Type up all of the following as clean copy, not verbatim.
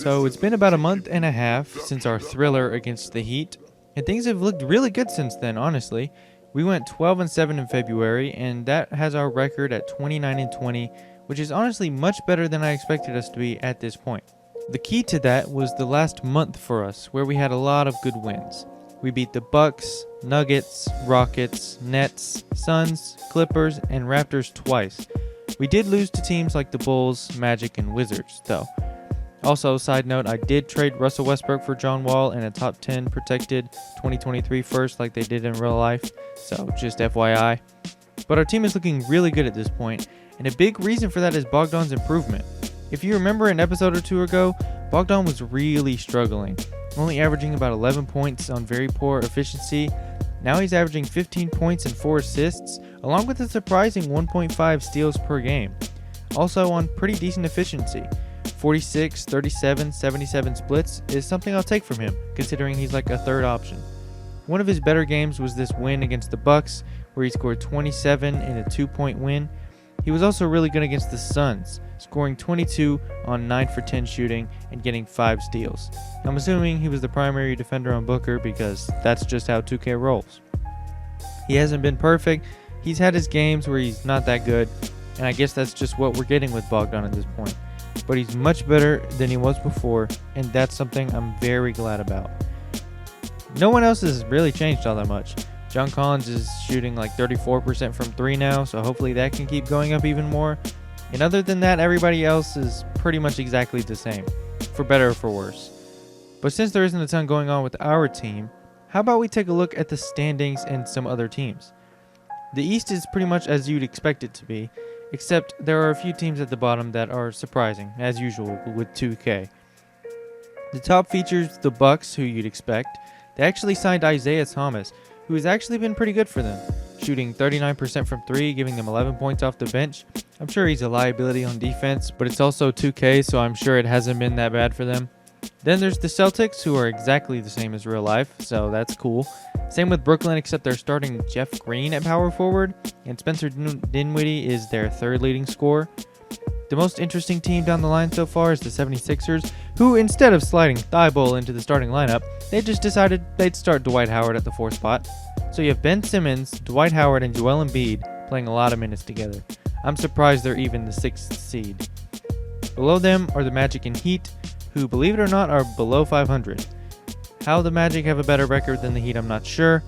So it's been about a month and a half since our thriller against the Heat, and things have looked really good since then, honestly. We went 12-7 in February, and that has our record at 29-20, which is honestly much better than I expected us to be at this point. The key to that was the last month for us, where we had a lot of good wins. We beat the Bucks, Nuggets, Rockets, Nets, Suns, Clippers, and Raptors twice. We did lose to teams like the Bulls, Magic, and Wizards, though. Also, side note, I did trade Russell Westbrook for John Wall in a top 10 protected 2023 first like they did in real life, so just FYI. But our team is looking really good at this point, and a big reason for that is Bogdan's improvement. If you remember an episode or two ago, Bogdan was really struggling, only averaging about 11 points on very poor efficiency. Now he's averaging 15 points and 4 assists, along with a surprising 1.5 steals per game. Also on pretty decent efficiency. 46, 37, 77 splits is something I'll take from him, considering he's like a third option. One of his better games was this win against the Bucks, where he scored 27 in a 2-point win. He was also really good against the Suns, scoring 22 on 9 for 10 shooting and getting 5 steals. I'm assuming he was the primary defender on Booker because that's just how 2K rolls. He hasn't been perfect. He's had his games where he's not that good, and I guess that's just what we're getting with Bogdan at this point. But he's much better than he was before, and that's something I'm very glad about. No one else has really changed all that much. John Collins is shooting like 34% from 3 now, so hopefully that can keep going up even more. And other than that, everybody else is pretty much exactly the same, for better or for worse. But since there isn't a ton going on with our team, how about we take a look at the standings and some other teams? The East is pretty much as you'd expect it to be, except there are a few teams at the bottom that are surprising, as usual with 2K. The top features the Bucks, who you'd expect. They actually signed Isaiah Thomas, who has actually been pretty good for them, shooting 39% from 3, giving them 11 points off the bench. I'm sure he's a liability on defense, but it's also 2K, so I'm sure it hasn't been that bad for them. Then there's the Celtics, who are exactly the same as real life, so that's cool. Same with Brooklyn, except they're starting Jeff Green at power forward, and Spencer Dinwiddie is their third leading scorer. The most interesting team down the line so far is the 76ers, who instead of sliding Thibault into the starting lineup, they just decided they'd start Dwight Howard at the 4th spot. So you have Ben Simmons, Dwight Howard, and Joel Embiid playing a lot of minutes together. I'm surprised they're even the 6th seed. Below them are the Magic and Heat, who, believe it or not, are below 500. How the Magic have a better record than the Heat, I'm not sure.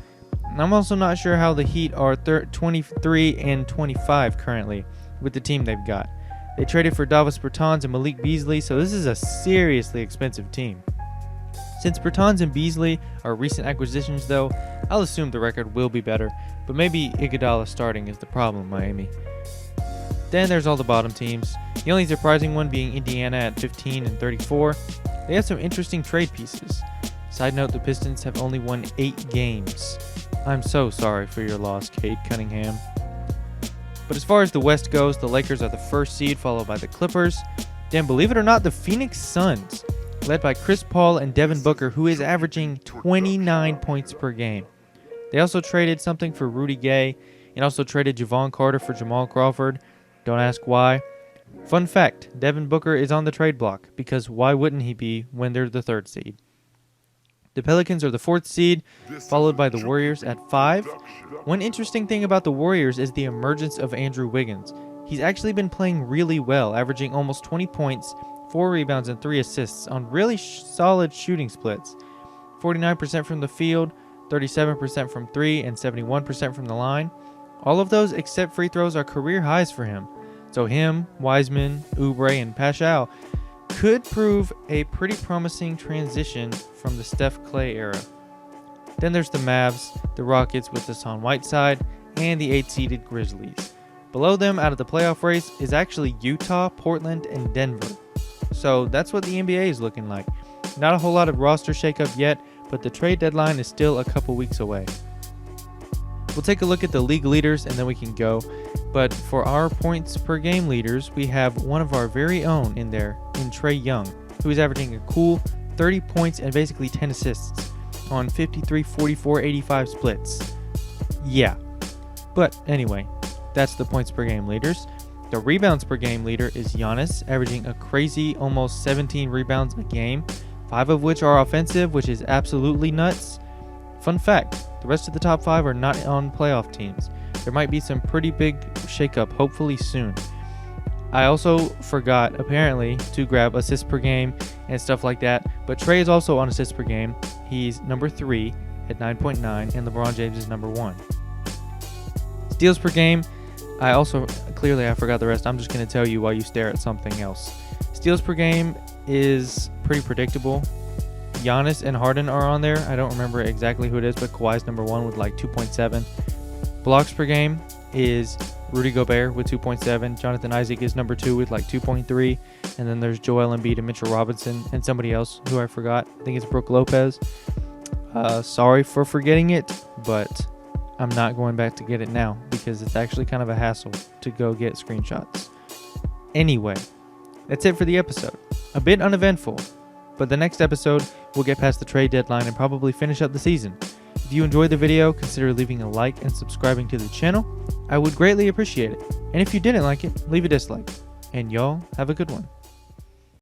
I'm also not sure how the Heat are 23-25 currently with the team they've got. They traded for Davis Bertans and Malik Beasley, so this is a seriously expensive team. Since Bertans and Beasley are recent acquisitions though, I'll assume the record will be better, but maybe Iguodala starting is the problem, Miami. Then there's all the bottom teams, the only surprising one being Indiana at 15-34. They have some interesting trade pieces. Side note, the Pistons have only won 8 games. I'm so sorry for your loss, Cade Cunningham. But as far as the West goes, the Lakers are the 1st seed, followed by the Clippers. Then, believe it or not, the Phoenix Suns, led by Chris Paul and Devin Booker, who is averaging 29 points per game. They also traded something for Rudy Gay, and also traded Javon Carter for Jamal Crawford. Don't ask why. Fun fact, Devin Booker is on the trade block, because why wouldn't he be when they're the 3rd seed? The Pelicans are the 4th seed, followed by the Warriors at 5. One interesting thing about the Warriors is the emergence of Andrew Wiggins. He's actually been playing really well, averaging almost 20 points, 4 rebounds, and 3 assists on really solid shooting splits. 49% from the field, 37% from 3, and 71% from the line. All of those except free throws are career highs for him. So him, Wiseman, Oubre, and Paschal could prove a pretty promising transition from the Steph Clay era. Then there's the Mavs, the Rockets with Hassan Whiteside, and the 8-seeded Grizzlies. Below them out of the playoff race is actually Utah, Portland, and Denver. So that's what the NBA is looking like. Not a whole lot of roster shakeup yet, but the trade deadline is still a couple weeks away. We'll take a look at the league leaders and then we can go. But for our points per game leaders, we have one of our very own in there, in Trae Young, who is averaging a cool 30 points and basically 10 assists on 53, 44, 85 splits. Yeah. But anyway, that's the points per game leaders. The rebounds per game leader is Giannis, averaging a crazy almost 17 rebounds a game, 5 of which are offensive, which is absolutely nuts. Fun fact, the rest of the top 5 are not on playoff teams. There might be some pretty big shakeup, hopefully soon. I also forgot, apparently, to grab assists per game and stuff like that, but Trey is also on assists per game. He's number 3 at 9.9, and LeBron James is number 1. Steals per game, I forgot the rest. I'm just going to tell you while you stare at something else. Steals per game is pretty predictable. Giannis and Harden are on there. I don't remember exactly who it is, but Kawhi's number 1 with like 2.7. Blocks per game is Rudy Gobert with 2.7. Jonathan Isaac is number 2 with like 2.3. And then there's Joel Embiid and Mitchell Robinson and somebody else who I forgot. I think it's Brooke Lopez. Sorry for forgetting it, but I'm not going back to get it now because it's actually kind of a hassle to go get screenshots. Anyway, that's it for the episode. A bit uneventful, but the next episode we'll get past the trade deadline and probably finish up the season. If you enjoyed the video, consider leaving a like and subscribing to the channel. I would greatly appreciate it. And if you didn't like it, leave a dislike. And y'all have a good one.